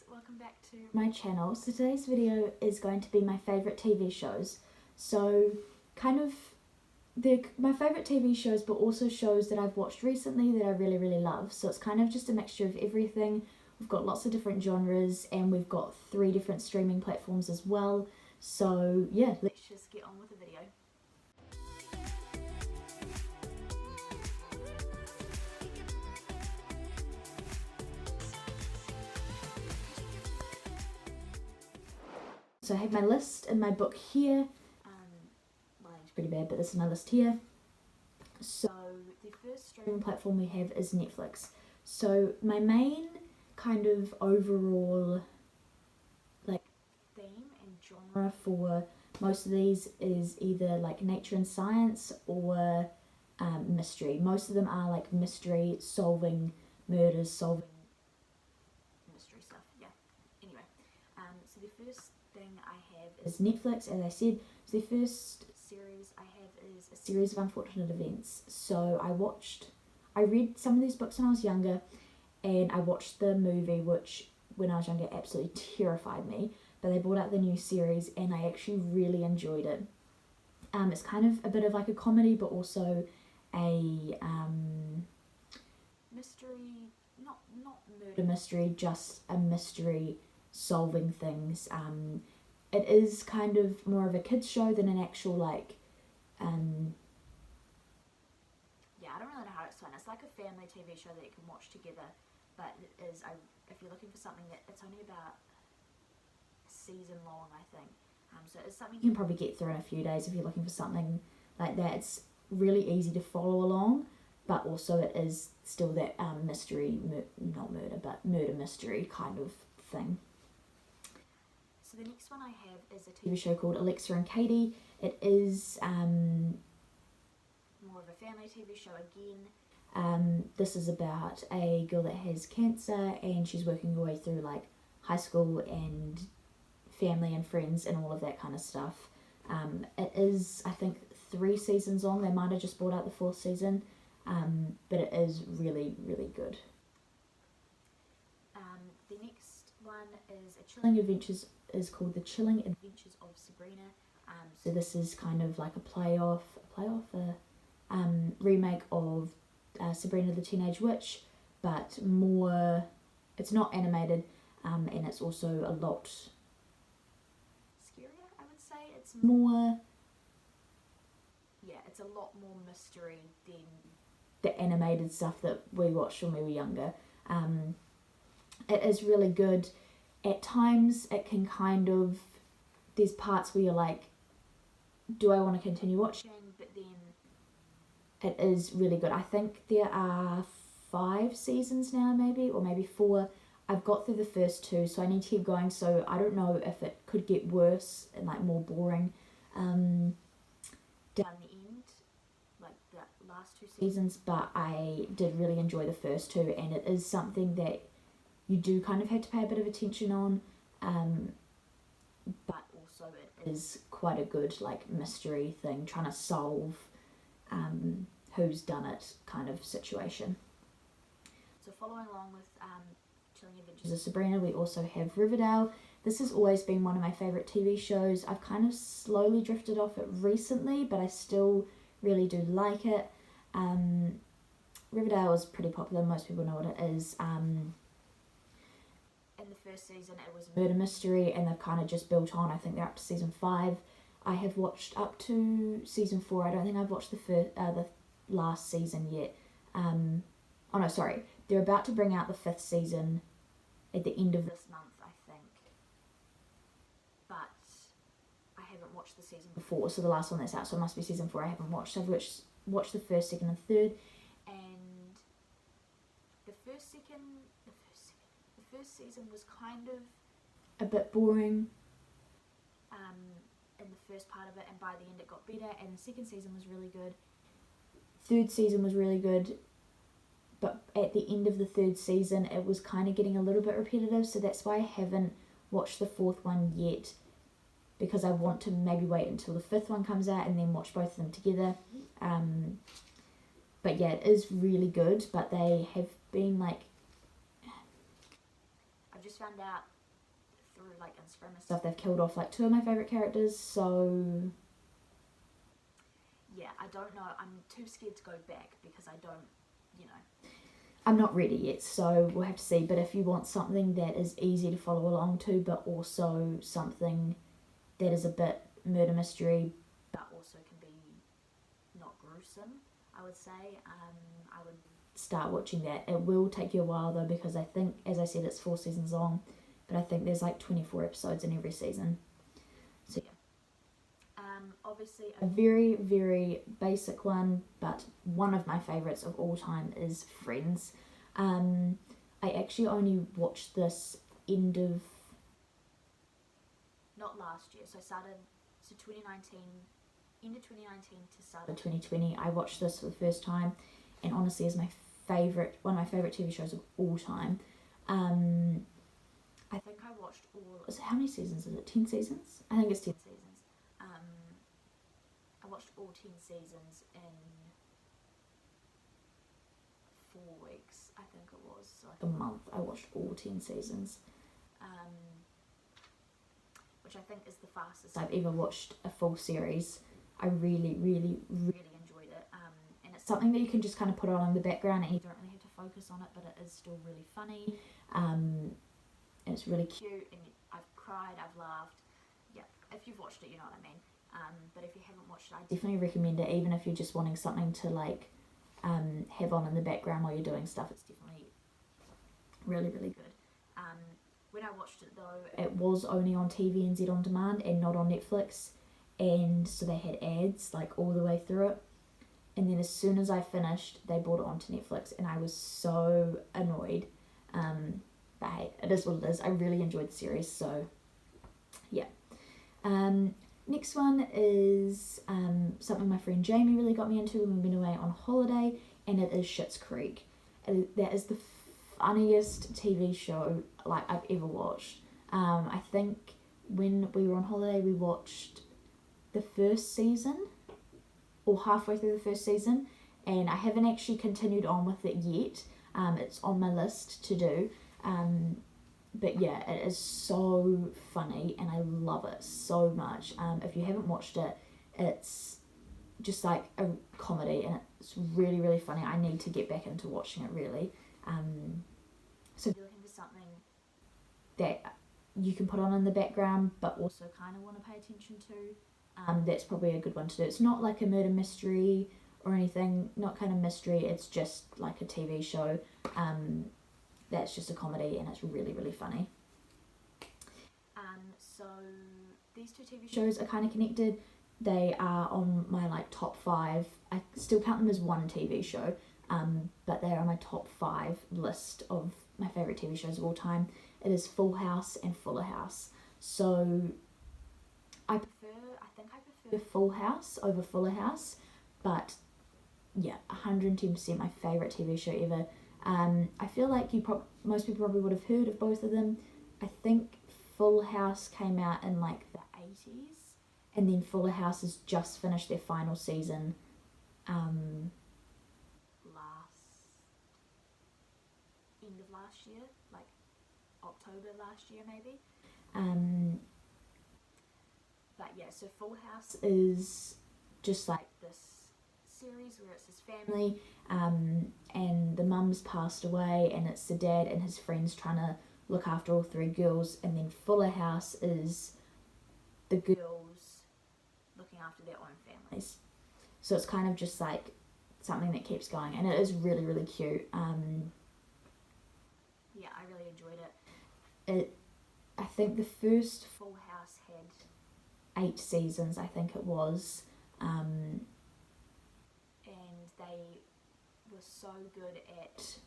welcome back to my channel. So today's video is going to be my favourite TV shows. So kind of they're my favourite TV shows, but also shows that I've watched recently that I really love. So it's kind of just a mixture of everything. We've got lots of different genres and we've got 3 different streaming platforms as well. So yeah, let's just get on with the video. So I have my list in my book here. My lighting's pretty bad, but this is my list here. So the first streaming platform we have is Netflix. So my main kind of overall like theme and genre for most of these is either like nature and science or mystery. Most of them are like mystery, solving murders, solving mystery stuff. Yeah. Anyway, so the first thing I have is Netflix, as I said. So the first series I have is a series of unfortunate events. So I read some of these books when I was younger, and I watched the movie, which when I was younger absolutely terrified me, but they brought out the new series and I actually really enjoyed it. It's kind of a bit of like a comedy, but also a mystery, not murder mystery, just a mystery solving things. It is kind of more of a kids show than an actual like yeah, I don't really know how to explain it. It's like a family TV show that you can watch together, but it is, if you're looking for something that it's only about a season long, I think. So it's something you can probably get through in a few days if you're looking for something like that. It's really easy to follow along, but also it is still that mystery, not murder, but murder mystery kind of thing. So the next one I have is a TV show called Alexa and Katie. It is more of a family TV show again. This is about a girl that has cancer and she's working her way through like high school and family and friends and all of that kind of stuff. It is, I think, 3 seasons long. They might have just brought out the 4th season, but it is really good. The next one is is called The Chilling Adventures of Sabrina. So this is kind of like a remake of Sabrina the Teenage Witch, but more, it's not animated, and it's also a lot scarier, I would say. It's more, yeah, it's a lot more mystery than the animated stuff that we watched when we were younger. It is really good. At times it can kind of, there's parts where you're like, do I want to continue watching? But then it is really good. I think there are 5 seasons now, maybe, or maybe 4. I've got through the first 2, so I need to keep going, so I don't know if it could get worse and like more boring down the end, like the last 2 seasons, but I did really enjoy the first 2, and it is something that you do kind of have to pay a bit of attention on, but also it is quite a good like mystery thing, trying to solve who's done it kind of situation. So following along with Chilling Adventures of Sabrina, we also have Riverdale. This has always been one of my favourite TV shows. I've kind of slowly drifted off it recently, but I still really do like it. Riverdale is pretty popular, most people know what it is. In the first season it was a murder mystery, and they've kind of just built on. I think they're up to season 5. I have watched up to season 4. I don't think I've watched the last season yet. Oh no, sorry. They're about to bring out the 5th season at the end of this month, I think. But I haven't watched the season before, so the last one that's out, so it must be season 4 I haven't watched. I've watched the 1st, 2nd and 3rd, and the first season was kind of a bit boring in the first part of it, and by the end it got better, and the 2nd season was really good. 3rd season was really good, but at the end of the 3rd season it was kind of getting a little bit repetitive, so that's why I haven't watched the 4th one yet, because I want to maybe wait until the 5th one comes out and then watch both of them together. But yeah, it is really good, but they have been like, I just found out through like Instagram and stuff they've killed off like 2 of my favourite characters, so yeah, I don't know. I'm too scared to go back because I don't, you know, I'm not ready yet, so we'll have to see. But if you want something that is easy to follow along to, but also something that is a bit murder mystery, but also can be not gruesome, I would say, I would start watching that. It will take you a while though, because I think, as I said, it's 4 seasons long, but I think there's like 24 episodes in every season. So yeah. Obviously a very, very basic one, but one of my favourites of all time is Friends. I actually only watched this end of, not last year, so 2019, end of 2019 to start of 2020, I watched this for the first time, and honestly is one of my favourite TV shows of all time. I think I watched how many seasons is it? 10 seasons? I think it's 10 seasons. I watched all 10 seasons in 4 weeks, I think it was. So like a month, I watched all 10 seasons. Which I think is the fastest I've ever watched a full series. I really, really, really enjoyed it. And it's something that you can just kind of put on in the background and you don't really have to focus on it, but it is still really funny. And it's really cute, and I've cried, I've laughed. Yeah, if you've watched it, you know what I mean. But if you haven't watched it, I definitely recommend it, even if you're just wanting something to like have on in the background while you're doing stuff. It's definitely really, really good. When I watched it though, it was only on TVNZ On Demand and not on Netflix, and so they had ads like all the way through it. And then as soon as I finished, they brought it onto Netflix, and I was so annoyed. But hey, it is what it is. I really enjoyed the series, so yeah. Next one is something my friend Jamie really got me into when we went away on holiday, and it is Schitt's Creek. That is the funniest TV show like I've ever watched. I think when we were on holiday, we watched the first season, or halfway through the first season, and I haven't actually continued on with it yet. It's on my list to do. But yeah, it is so funny and I love it so much. If you haven't watched it, it's just like a comedy and it's really, really funny. I need to get back into watching it really. So if you're looking for something that you can put on in the background but also kind of want to pay attention to, that's probably a good one to do. It's not like a murder mystery or anything, not kind of mystery, it's just like a TV show. That's just a comedy and it's really, really funny. So these 2 TV shows are kind of connected. They are on my like top 5. I still count them as one TV show, but they are on my top 5 list of my favourite TV shows of all time. It is Full House and Fuller House. So I prefer Full House over Fuller House, but yeah, 110% my favourite TV show ever. I feel like most people probably would have heard of both of them. I think Full House came out in like the 80s, and then Fuller House has just finished their final season end of last year, like October last year maybe. But yeah, so Full House is just like this series where it's his family, and the mum's passed away and it's the dad and his friends trying to look after all 3 girls, and then Fuller House is the girls looking after their own families. So it's kind of just like something that keeps going, and it is really, really cute. Yeah, I really enjoyed it. I think the first Full House had 8 seasons, I think it was, and they were so good at,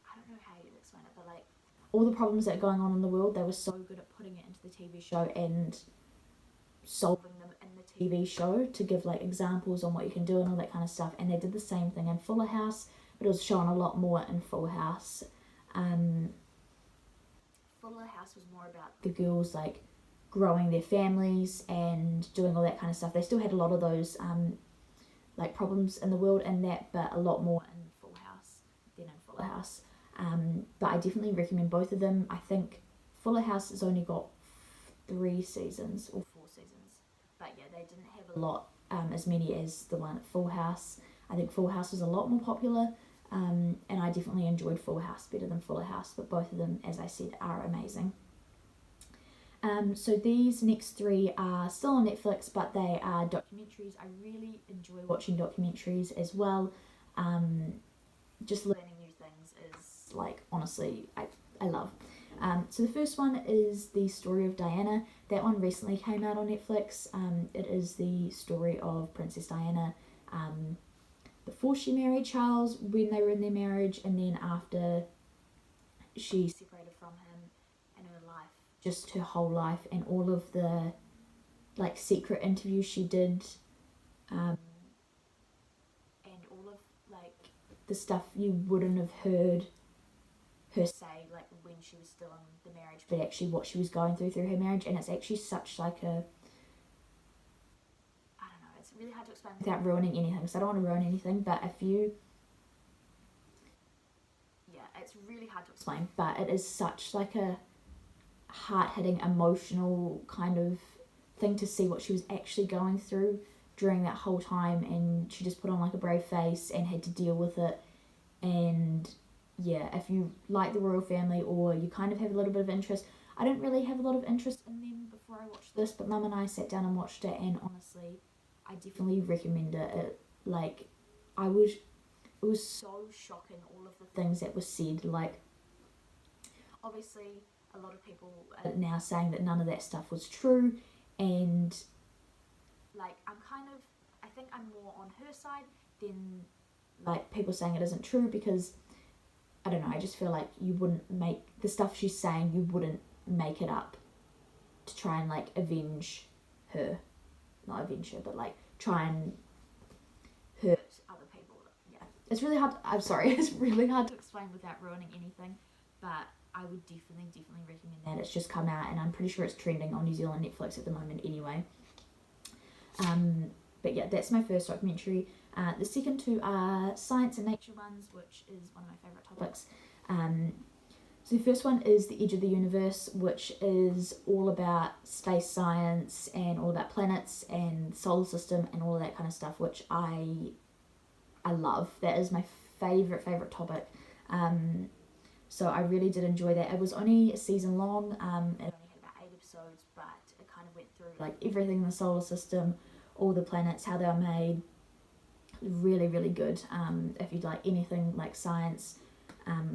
I don't know how you explain it, but like all the problems that are going on in the world, they were so good at putting it into the TV show and solving them in the TV show to give like examples on what you can do and all that kind of stuff. And they did the same thing in Fuller House, but it was shown a lot more in Full House. Fuller House was more about the girls like growing their families and doing all that kind of stuff. They still had a lot of those like problems in the world and that, but a lot more in Full House than in Fuller House. But I definitely recommend both of them. I think Fuller House has only got 3 seasons or 4 seasons, but yeah, they didn't have a lot as many as the one at Full House. I think Full House was a lot more popular, and I definitely enjoyed Full House better than Fuller House, but both of them, as I said, are amazing. So these next 3 are still on Netflix, but they are documentaries. I really enjoy watching documentaries as well. Just learning new things is, like, honestly, I love. So the first one is The Story of Diana. That one recently came out on Netflix. It is the story of Princess Diana before she married Charles, when they were in their marriage, and then after she separated from him, and her life, just her whole life, and all of the, like, secret interviews she did, and all of, like, the stuff you wouldn't have heard her say, like, when she was still in the marriage, but actually what she was going through her marriage. And it's actually such, like, a, I don't know, it's really hard to explain without ruining anything, because I don't want to ruin anything, but if you, yeah, it's really hard to explain, but it is such, like, a heart-hitting, emotional kind of thing to see what she was actually going through during that whole time, and she just put on, like, a brave face and had to deal with it. And yeah, if you like the royal family, or you kind of have a little bit of interest, I don't really have a lot of interest in them before I watched this, but Mum and I sat down and watched it, and honestly, I definitely recommend it. Like, it was so shocking, all of the things that were said. Like, obviously, a lot of people are now saying that none of that stuff was true, and, like, I think I'm more on her side than, like, people saying it isn't true, because I don't know, I just feel like you wouldn't make the stuff she's saying, you wouldn't make it up to try and, like, avenge her. Not avenge her, but, like, try and hurt other people. Yeah. It's really hard, I'm sorry, it's really hard to explain without ruining anything, but I would definitely recommend that. It's just come out, and I'm pretty sure it's trending on New Zealand Netflix at the moment anyway. But yeah, that's my first documentary. The second 2 are science and nature ones, which is one of my favourite topics. So the first one is The Edge of the Universe, which is all about space science and all about planets and solar system and all of that kind of stuff, which I love. That is my favourite topic. So I really did enjoy that. It was only a season long. It only had about 8 episodes, but it kind of went through, like, everything in the solar system, all the planets, how they were made. Really good. If you'd like anything like science,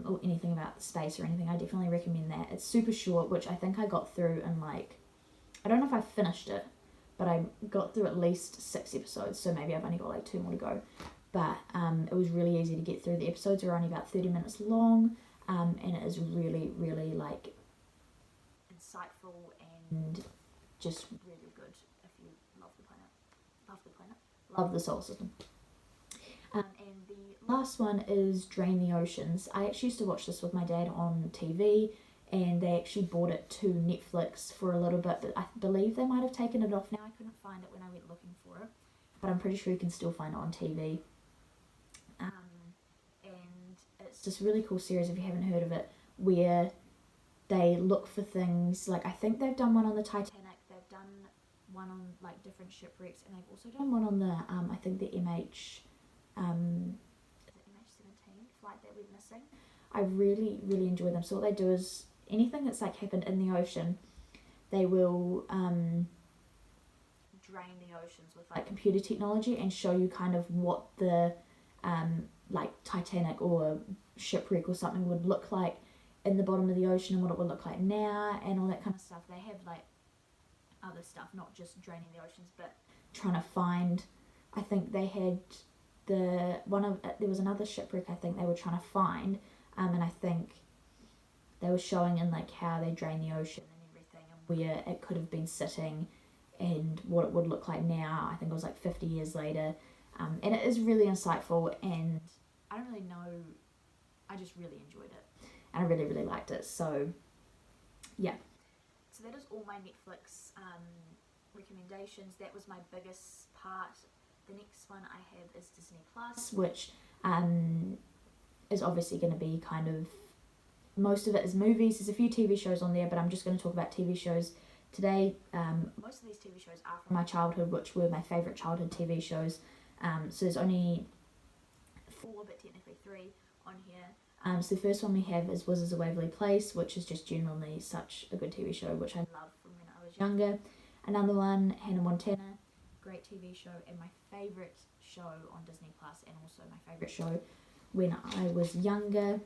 or anything about space or anything, I definitely recommend that. It's super short, which I think I got through in, like, I don't know if I finished it, but I got through at least 6 episodes, so maybe I've only got, like, 2 more to go. But it was really easy to get through. The episodes are only about 30 minutes long, and it is really, like, insightful and just really good if you love the planet, love the solar system. And the last one is Drain the Oceans. I actually used to watch this with my dad on TV, and they actually brought it to Netflix for a little bit, but I believe they might have taken it off now. I couldn't find it when I went looking for it, but I'm pretty sure you can still find it on TV. And it's just a really cool series, if you haven't heard of it, where they look for things. Like, I think they've done one on the Titanic, they've done one on, like, different shipwrecks, and they've also done one on the I think the MH is it MH17 flight that went missing. I really enjoy them. So what they do is anything that's, like, happened in the ocean, they will drain the oceans with, like, computer technology and show you kind of what the like Titanic or shipwreck or something would look like in the bottom of the ocean, and what it would look like now, and all that kind of stuff. They have, like, other stuff, not just draining the oceans, but trying to find, I think they had there was another shipwreck I think they were trying to find, and I think they were showing in, like, how they drain the ocean and everything, and where it could have been sitting, and what it would look like now. I think it was, like, 50 years later, and it is really insightful, and I don't really know, I just really enjoyed it, and I really liked it. So yeah, so that is all my Netflix recommendations. That was my biggest part. The next one I have is Disney Plus, which is obviously going to be kind of most of it is movies. There's a few TV shows on there, but I'm just going to talk about TV shows today. Most of these TV shows are from my childhood, which were my favourite childhood TV shows. So there's only 4, but technically 3 on here. So the first one we have is Wizards of Waverly Place, which is just genuinely such a good TV show, which I loved from when I was younger. Another one, Hannah Montana, great TV show, and my favourite show on Disney Plus, and also my favourite show when I was younger.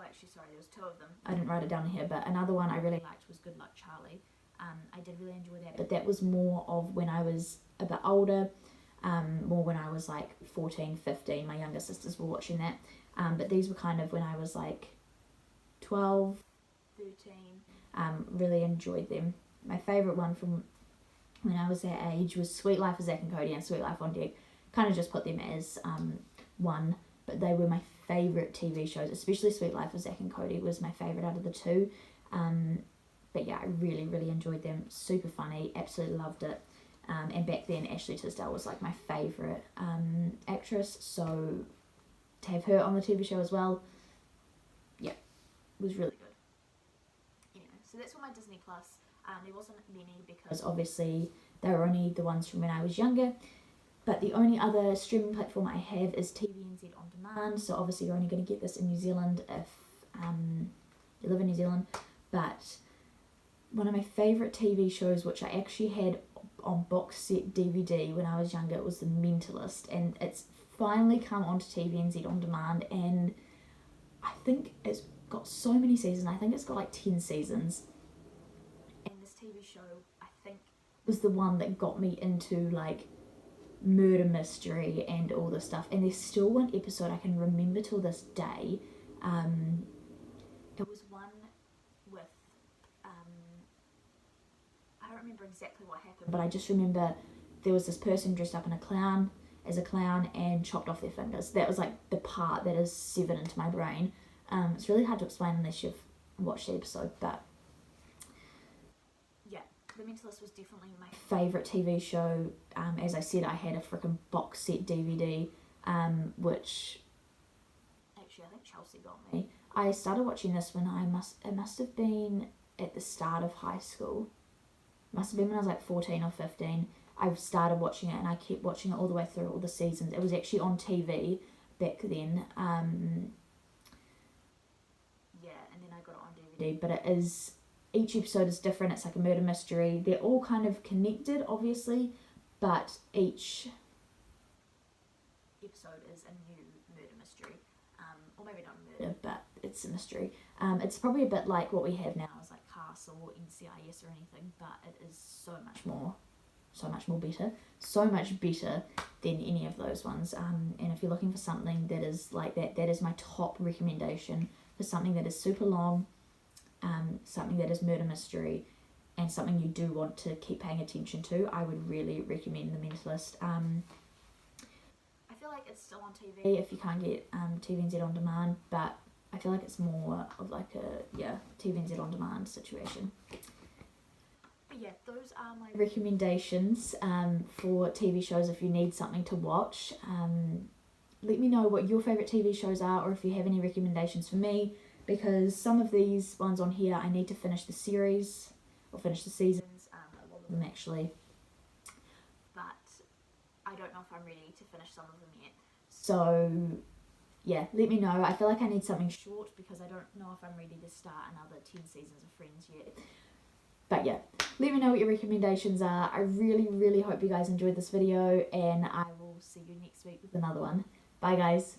Actually, sorry, there was 2 of them. I didn't write it down here, but another one I really liked was Good Luck Charlie. I did really enjoy that, but that was more of when I was a bit older, more when I was like 14, 15. My younger sisters were watching that, but these were kind of when I was like 12, 13. Really enjoyed them. My favourite one from when I was that age was Sweet Life of Zack and Cody and Sweet Life on Deck. Kind of just put them as one, but they were my favourite TV shows, especially Sweet Life of Zack and Cody was my favourite out of the 2. But yeah, I really, really enjoyed them. Super funny, absolutely loved it. And back then, Ashley Tisdale was like my favourite actress, so to have her on the TV show as well, yeah, was really good. Anyway, so that's all my Disney Plus. There wasn't many because obviously they were only the ones from when I was younger. But the only other streaming platform I have is TVNZ On Demand. So obviously you're only going to get this in New Zealand if you live in New Zealand. But one of my favourite TV shows, which I actually had on box set DVD when I was younger, was The Mentalist. And it's finally come onto TVNZ On Demand. And I think it's got so many seasons. I think it's got like 10 seasons. And this TV show, I think, was the one that got me into like murder mystery and all this stuff, and there's still one episode I can remember till this day. It was one with I don't remember exactly what happened, but I just remember there was this person dressed up as a clown and chopped off their fingers. That was like the part that is severed into my brain. It's really hard to explain unless you've watched the episode, but yeah, The Mentalist was definitely my favourite TV show. As I said, I had a freaking box set DVD, which actually I think Chelsea got me. I started watching this when it must have been at the start of high school. Must have been when I was like 14 or 15. I started watching it and I kept watching it all the way through all the seasons. It was actually on TV back then. Yeah, and then I got it on DVD, but it is, each episode is different. It's like a murder mystery. They're all kind of connected, obviously, but each episode is a new murder mystery. Or maybe not murder, but it's a mystery. It's probably a bit like what we have now, is like Castle or NCIS or anything, but it is so much more better. So much better than any of those ones. And if you're looking for something that is like that, that is my top recommendation for something that is super long, something that is murder mystery, and something you do want to keep paying attention to. I would really recommend The Mentalist. I feel like it's still on TV if you can't get TVNZ On Demand, but I feel like it's more of like a TVNZ On Demand situation. But yeah, those are my recommendations for TV shows if you need something to watch. Let me know what your favourite TV shows are, or if you have any recommendations for me, because some of these ones on here I need to finish the series, or finish the seasons, a lot of them actually, but I don't know if I'm ready to finish some of them yet. So yeah, let me know. I feel like I need something short because I don't know if I'm ready to start another 10 seasons of Friends yet. But yeah, let me know what your recommendations are. I really, really hope you guys enjoyed this video, and I will see you next week with another one. Bye guys.